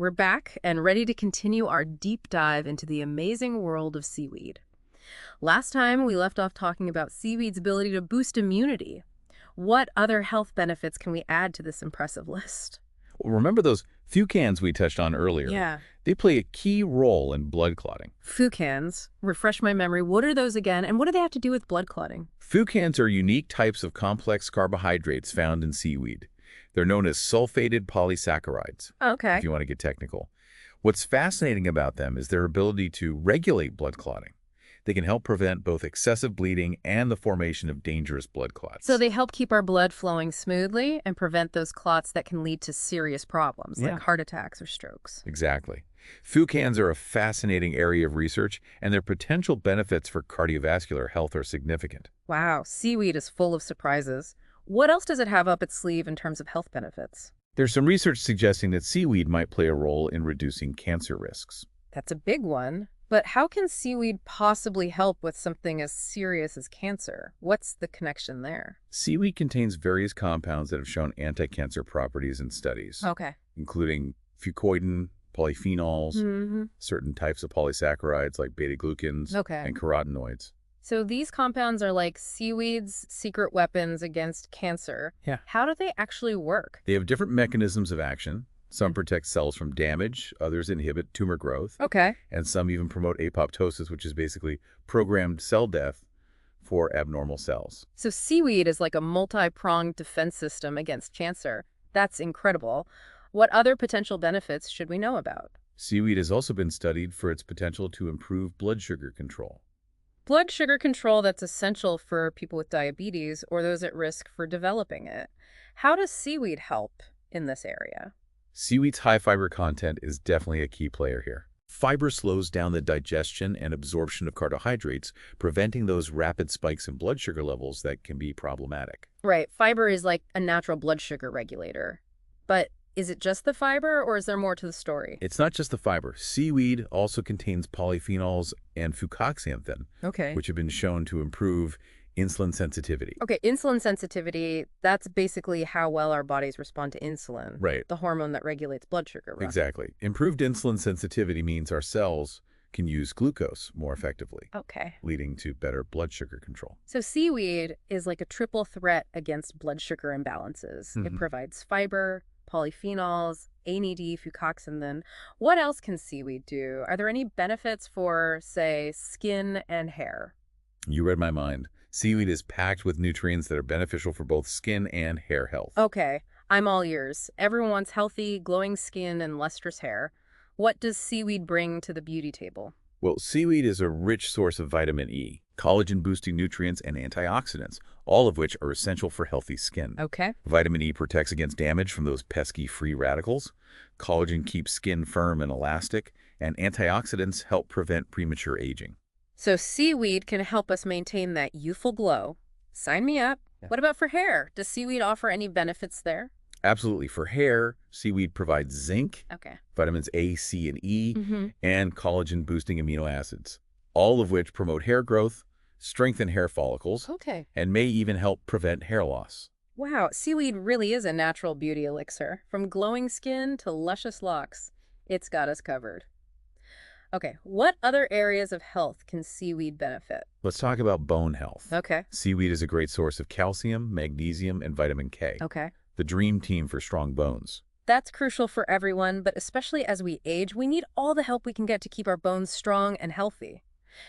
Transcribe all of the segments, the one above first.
We're back and ready to continue our deep dive into the amazing world of seaweed. Last time, we left off talking about seaweed's ability to boost immunity. What other health benefits can we add to this impressive list? Remember those fucans we touched on earlier? Yeah. They play a key role in blood clotting. Fucans. Refresh my memory. What are those again, and what do they have to do with blood clotting? Fucans are unique types of complex carbohydrates found in seaweed. They're known as sulfated polysaccharides, Okay. if you want to get technical. What's fascinating about them is their ability to regulate blood clotting. They can help prevent both excessive bleeding and the formation of dangerous blood clots. So they help keep our blood flowing smoothly and prevent those clots that can lead to serious problems, Yeah. like heart attacks or strokes. Exactly. Fucans are a fascinating area of research, and their potential benefits for cardiovascular health are significant. Wow, seaweed is full of surprises. What else does it have up its sleeve in terms of health benefits? There's some research suggesting that seaweed might play a role in reducing cancer risks. That's a big one. But how can seaweed possibly help with something as serious as cancer? What's the connection there? Seaweed contains various compounds that have shown anti-cancer properties in studies, Okay. including fucoidan, polyphenols, Mm-hmm. certain types of polysaccharides like beta-glucans, Okay. and carotenoids. So these compounds are like seaweed's secret weapons against cancer. Yeah. How do they actually work? They have different mechanisms of action. Some protect cells from damage, others inhibit tumor growth, Okay. and some even promote apoptosis, which is basically programmed cell death for abnormal cells. So seaweed is like a multi-pronged defense system against cancer. That's incredible. What other potential benefits should we know about? Seaweed has also been studied for its potential to improve blood sugar control. Blood sugar control that's essential for people with diabetes or those at risk for developing it. How does seaweed help in this area? Seaweed's high fiber content is definitely a key player here. Fiber slows down the digestion and absorption of carbohydrates, preventing those rapid spikes in blood sugar levels that can be problematic. Right, fiber is like a natural blood sugar regulator. But is it just the fiber or is there more to the story? It's not just the fiber. Seaweed also contains polyphenols and fucoxanthin, Okay. which have been shown to improve insulin sensitivity. Okay, insulin sensitivity, that's basically how well our bodies respond to insulin. Right. The hormone that regulates blood sugar. Right? Exactly. Improved insulin sensitivity means our cells can use glucose more effectively, Okay. leading to better blood sugar control. So seaweed is like a triple threat against blood sugar imbalances. It Mhm. provides fiber, polyphenols, AND, fucoxanthin. What else can seaweed do? Are there any benefits for, say, skin and hair? You read my mind. Seaweed is packed with nutrients that are beneficial for both skin and hair health. Okay, I'm all ears. Everyone wants healthy, glowing skin and lustrous hair. What does seaweed bring to the beauty table? Well, seaweed is a rich source of vitamin E, collagen-boosting nutrients, and antioxidants, all of which are essential for healthy skin. Okay. Vitamin E protects against damage from those pesky free radicals. Collagen keeps skin firm and elastic, and antioxidants help prevent premature aging. So seaweed can help us maintain that youthful glow. Sign me up. Yeah. What about for hair? Does seaweed offer any benefits there? Absolutely. For hair, seaweed provides zinc, Okay. vitamins A, C, and E, Mm-hmm. and collagen-boosting amino acids, all of which promote hair growth, strengthen hair follicles, Okay. and may even help prevent hair loss. Wow, seaweed really is a natural beauty elixir. From glowing skin to luscious locks, it's got us covered. Okay, what other areas of health can seaweed benefit? Let's talk about bone health. Okay. Seaweed is a great source of calcium, magnesium, and vitamin K, Okay. the dream team for strong bones. That's crucial for everyone, but especially as we age, we need all the help we can get to keep our bones strong and healthy.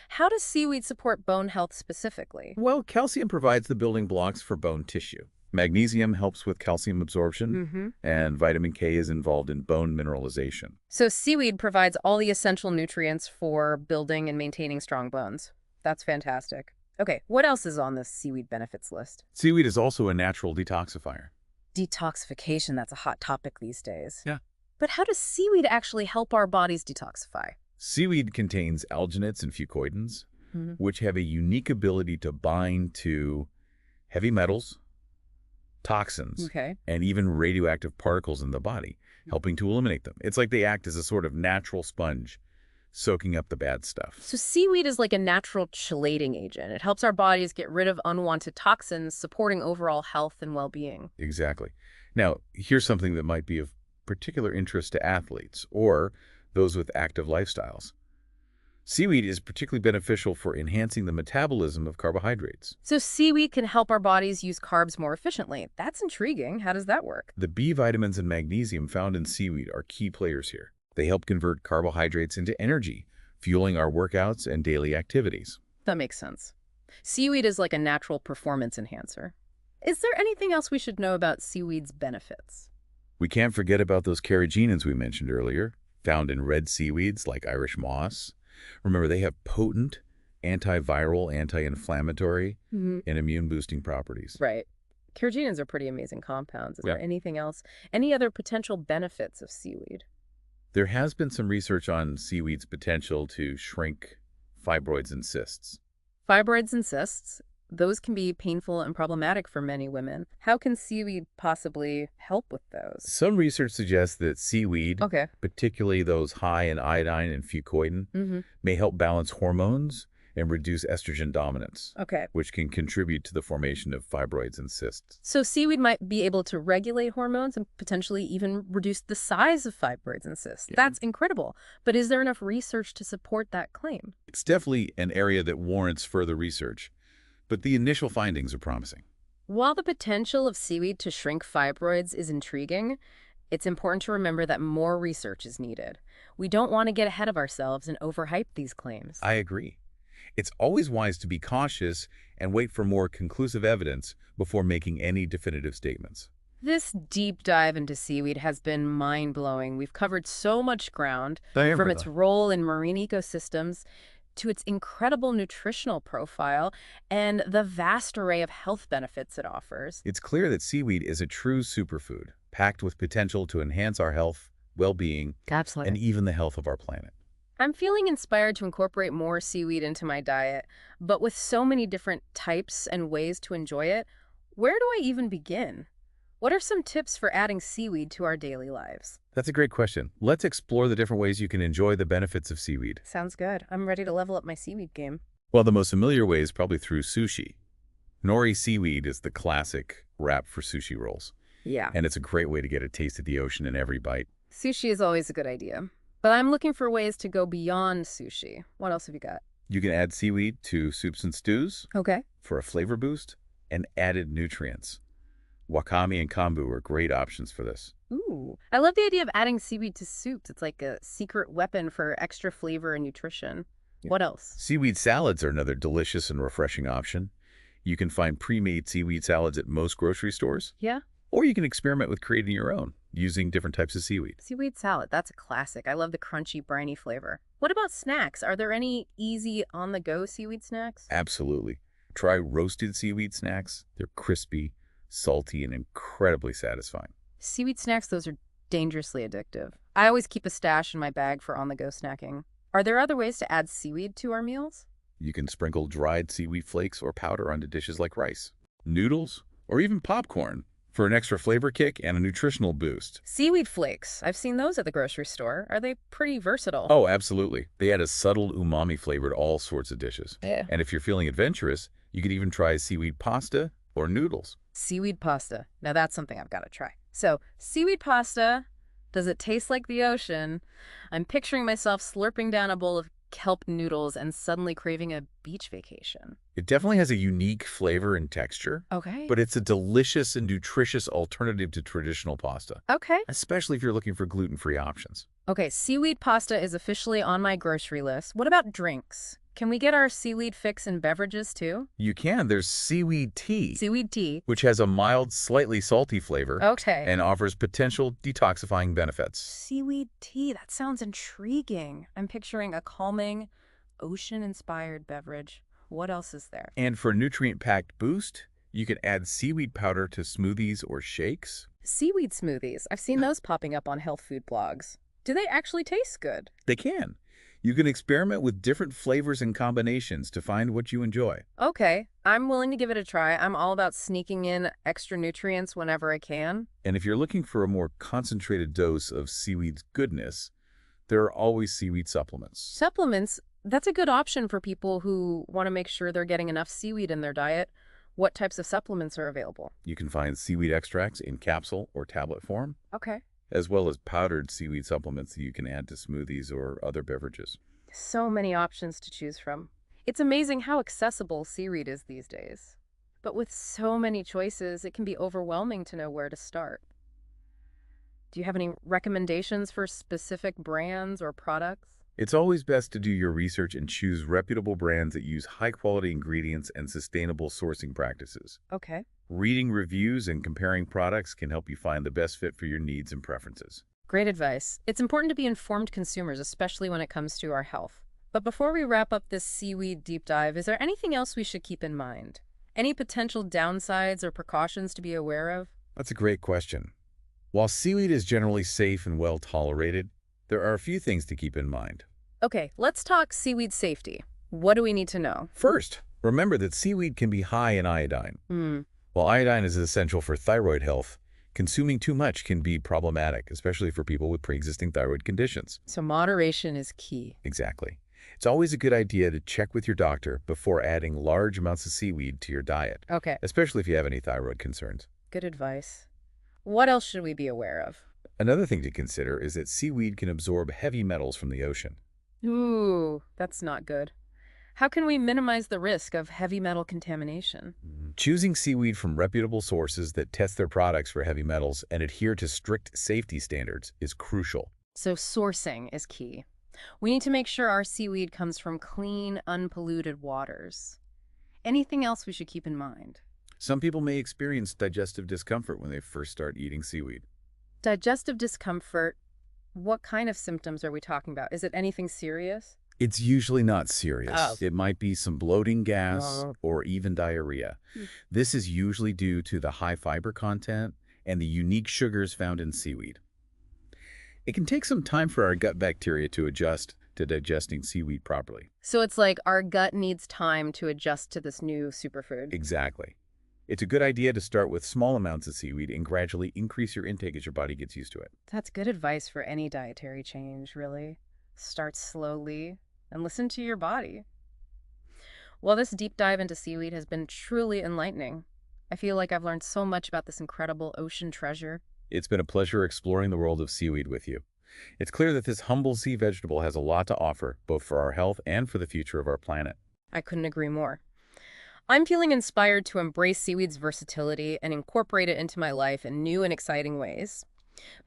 How does seaweed support bone health specifically? Well, calcium provides the building blocks for bone tissue. Magnesium helps with calcium absorption, Mm-hmm. and vitamin K is involved in bone mineralization. So seaweed provides all the essential nutrients for building and maintaining strong bones. That's fantastic. Okay, what else is on this seaweed benefits list? Seaweed is also a natural detoxifier. Detoxification, that's a hot topic these days. Yeah. But how does seaweed actually help our bodies detoxify? Seaweed contains alginates and fucoidans, Mm-hmm. which have a unique ability to bind to heavy metals, toxins, Okay. and even radioactive particles in the body, helping to eliminate them. It's like they act as a sort of natural sponge, soaking up the bad stuff. So seaweed is like a natural chelating agent. It helps our bodies get rid of unwanted toxins, supporting overall health and well-being. Exactly. Now, here's something that might be of particular interest to athletes or those with active lifestyles. Seaweed is particularly beneficial for enhancing the metabolism of carbohydrates. So seaweed can help our bodies use carbs more efficiently. That's intriguing. How does that work? The B vitamins and magnesium found in seaweed are key players here. They help convert carbohydrates into energy, fueling our workouts and daily activities. That makes sense. Seaweed is like a natural performance enhancer. Is there anything else we should know about seaweed's benefits? We can't forget about those carrageenans we mentioned earlier, found in red seaweeds like Irish moss. Remember, they have potent antiviral, anti-inflammatory, and immune-boosting properties. Right. Carrageenans are pretty amazing compounds. Is Yeah. there anything else? Any other potential benefits of seaweed? There has been some research on seaweed's potential to shrink fibroids and cysts. Fibroids and cysts, those can be painful and problematic for many women. How can seaweed possibly help with those? Some research suggests that seaweed, Okay. particularly those high in iodine and fucoidan, may help balance hormones and reduce estrogen dominance, Okay. which can contribute to the formation of fibroids and cysts. So seaweed might be able to regulate hormones and potentially even reduce the size of fibroids and cysts. Yeah. That's incredible. But is there enough research to support that claim? It's definitely an area that warrants further research, but the initial findings are promising. While the potential of seaweed to shrink fibroids is intriguing, it's important to remember that more research is needed. We don't want to get ahead of ourselves and overhype these claims. I agree. It's always wise to be cautious and wait for more conclusive evidence before making any definitive statements. This deep dive into seaweed has been mind-blowing. We've covered so much ground, From from its role in marine ecosystems to its incredible nutritional profile and the vast array of health benefits it offers. It's clear that seaweed is a true superfood, packed with potential to enhance our health, well-being, Absolutely. and even the health of our planet. I'm feeling inspired to incorporate more seaweed into my diet, but with so many different types and ways to enjoy it, where do I even begin? What are some tips for adding seaweed to our daily lives? That's a great question. Let's explore the different ways you can enjoy the benefits of seaweed. Sounds good. I'm ready to level up my seaweed game. Well, the most familiar way is probably through sushi. Nori seaweed is the classic wrap for sushi rolls, Yeah. and it's a great way to get a taste of the ocean in every bite. Sushi is always a good idea, but I'm looking for ways to go beyond sushi. What else have you got? You can add seaweed to soups and stews Okay. for a flavor boost and added nutrients. Wakame and kombu are great options for this. Ooh. I love the idea of adding seaweed to soups. It's like a secret weapon for extra flavor and nutrition. Yeah. What else? Seaweed salads are another delicious and refreshing option. You can find pre-made seaweed salads at most grocery stores, Yeah. or you can experiment with creating your own using different types of seaweed. Seaweed salad, that's a classic. I love the crunchy, briny flavor. What about snacks? Are there any easy on-the-go seaweed snacks? Absolutely. Try roasted seaweed snacks. They're crispy, salty, and incredibly satisfying. Seaweed snacks, those are dangerously addictive. I always keep a stash in my bag for on-the-go snacking. Are there other ways to add seaweed to our meals? You can sprinkle dried seaweed flakes or powder onto dishes like rice, noodles, or even popcorn for an extra flavor kick and a nutritional boost. Seaweed flakes. I've seen those at the grocery store. Are they pretty versatile? Oh, absolutely. They add a subtle umami flavor to all sorts of dishes. Yeah. And if you're feeling adventurous, you could even try seaweed pasta or noodles. Seaweed pasta. Now that's something I've got to try. So, seaweed pasta, does it taste like the ocean? I'm picturing myself slurping down a bowl of kelp noodles and suddenly craving a beach vacation. It definitely has a unique flavor and texture, Okay. but it's a delicious and nutritious alternative to traditional pasta, Okay. especially if you're looking for gluten-free options. Okay, seaweed pasta is officially on my grocery list. What about drinks? Can we get our seaweed fix in beverages too? You can. There's seaweed tea, Seaweed tea. which has a mild, slightly salty flavor Okay. and offers potential detoxifying benefits. Seaweed tea, that sounds intriguing. I'm picturing a calming, ocean-inspired beverage. What else is there? And for a nutrient-packed boost, you can add seaweed powder to smoothies or shakes. Seaweed smoothies. I've seen those popping up on health food blogs. Do they actually taste good? They can. You can experiment with different flavors and combinations to find what you enjoy. Okay, I'm willing to give it a try. I'm all about sneaking in extra nutrients whenever I can. And if you're looking for a more concentrated dose of seaweed's goodness, there are always seaweed supplements. Supplements, that's a good option for people who want to make sure they're getting enough seaweed in their diet. What types of supplements are available? You can find seaweed extracts in capsule or tablet form, Okay. as well as powdered seaweed supplements that you can add to smoothies or other beverages. So many options to choose from. It's amazing how accessible seaweed is these days. But with so many choices, it can be overwhelming to know where to start. Do you have any recommendations for specific brands or products? It's always best to do your research and choose reputable brands that use high-quality ingredients and sustainable sourcing practices. Okay. Reading reviews and comparing products can help you find the best fit for your needs and preferences. Great advice. It's important to be informed consumers, especially when it comes to our health. But before we wrap up this seaweed deep dive, is there anything else we should keep in mind? Any potential downsides or precautions to be aware of? That's a great question. While seaweed is generally safe and well tolerated, there are a few things to keep in mind. Okay, let's talk seaweed safety. What do we need to know? First, remember that seaweed can be high in iodine. While iodine is essential for thyroid health, consuming too much can be problematic, especially for people with pre-existing thyroid conditions. So moderation is key. Exactly. It's always a good idea to check with your doctor before adding large amounts of seaweed to your diet, Okay, especially if you have any thyroid concerns. good advice. What else should we be aware of? Another thing to consider is that seaweed can absorb heavy metals from the ocean. Ooh, that's not good. How can we minimize the risk of heavy metal contamination? Choosing seaweed from reputable sources that test their products for heavy metals and adhere to strict safety standards is crucial. So sourcing is key. We need to make sure our seaweed comes from clean, unpolluted waters. Anything else we should keep in mind? Some people may experience digestive discomfort when they first start eating seaweed. Digestive discomfort, what kind of symptoms are we talking about? Is it anything serious? It's usually not serious. Oh. It might be some bloating, gas, or even diarrhea. This is usually due to the high fiber content and the unique sugars found in seaweed. It can take some time for our gut bacteria to adjust to digesting seaweed properly. So it's like our gut needs time to adjust to this new superfood. Exactly. It's a good idea to start with small amounts of seaweed and gradually increase your intake as your body gets used to it. That's good advice for any dietary change, really. Start slowly and listen to your body. Well, this deep dive into seaweed has been truly enlightening. I feel like I've learned so much about this incredible ocean treasure. It's been a pleasure exploring the world of seaweed with you. It's clear that this humble sea vegetable has a lot to offer, both for our health and for the future of our planet. I couldn't agree more. I'm feeling inspired to embrace seaweed's versatility and incorporate it into my life in new and exciting ways.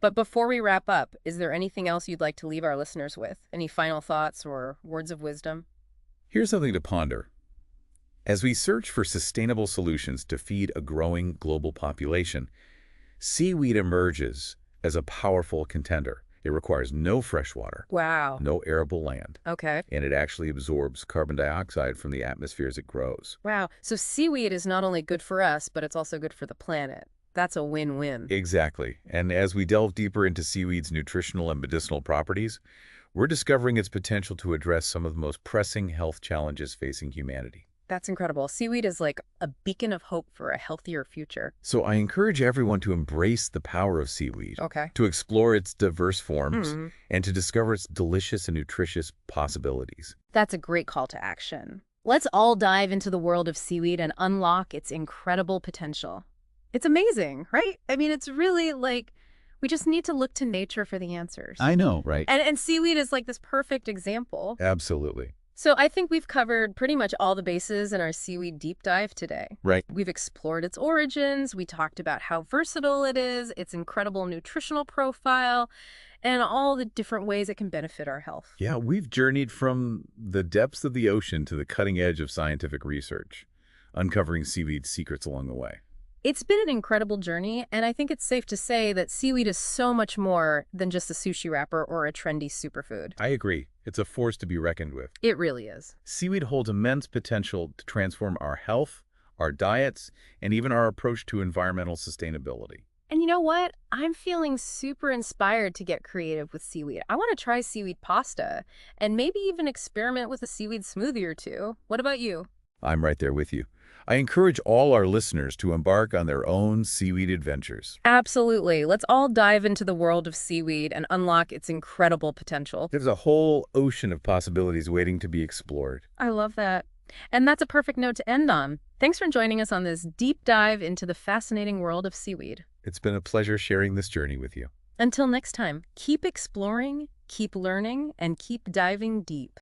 But before we wrap up, is there anything else you'd like to leave our listeners with? Any final thoughts or words of wisdom? Here's something to ponder. As we search for sustainable solutions to feed a growing global population, seaweed emerges as a powerful contender. It requires no fresh water, Wow. no arable land, Okay. and it actually absorbs carbon dioxide from the atmosphere as it grows. Wow. So seaweed is not only good for us, but it's also good for the planet. That's a win-win. Exactly. And as we delve deeper into seaweed's nutritional and medicinal properties, we're discovering its potential to address some of the most pressing health challenges facing humanity. That's incredible. Seaweed is like a beacon of hope for a healthier future. So I encourage everyone to embrace the power of seaweed, Okay. to explore its diverse forms, and to discover its delicious and nutritious possibilities. That's a great call to action. Let's all dive into the world of seaweed and unlock its incredible potential. It's amazing, right? I mean, it's really like we just need to look to nature for the answers. I know, right? And seaweed is like this perfect example. Absolutely. So I think we've covered pretty much all the bases in our seaweed deep dive today. Right. We've explored its origins, we talked about how versatile it is, its incredible nutritional profile, and all the different ways it can benefit our health. Yeah, we've journeyed from the depths of the ocean to the cutting edge of scientific research, uncovering seaweed's secrets along the way. It's been an incredible journey, and I think it's safe to say that seaweed is so much more than just a sushi wrapper or a trendy superfood. I agree. It's a force to be reckoned with. It really is. Seaweed holds immense potential to transform our health, our diets, and even our approach to environmental sustainability. And you know what? I'm feeling super inspired to get creative with seaweed. I want to try seaweed pasta and maybe even experiment with a seaweed smoothie or two. What about you? I'm right there with you. I encourage all our listeners to embark on their own seaweed adventures. Absolutely. Let's all dive into the world of seaweed and unlock its incredible potential. There's a whole ocean of possibilities waiting to be explored. I love that. And that's a perfect note to end on. Thanks for joining us on this deep dive into the fascinating world of seaweed. It's been a pleasure sharing this journey with you. Until next time, keep exploring, keep learning, and keep diving deep.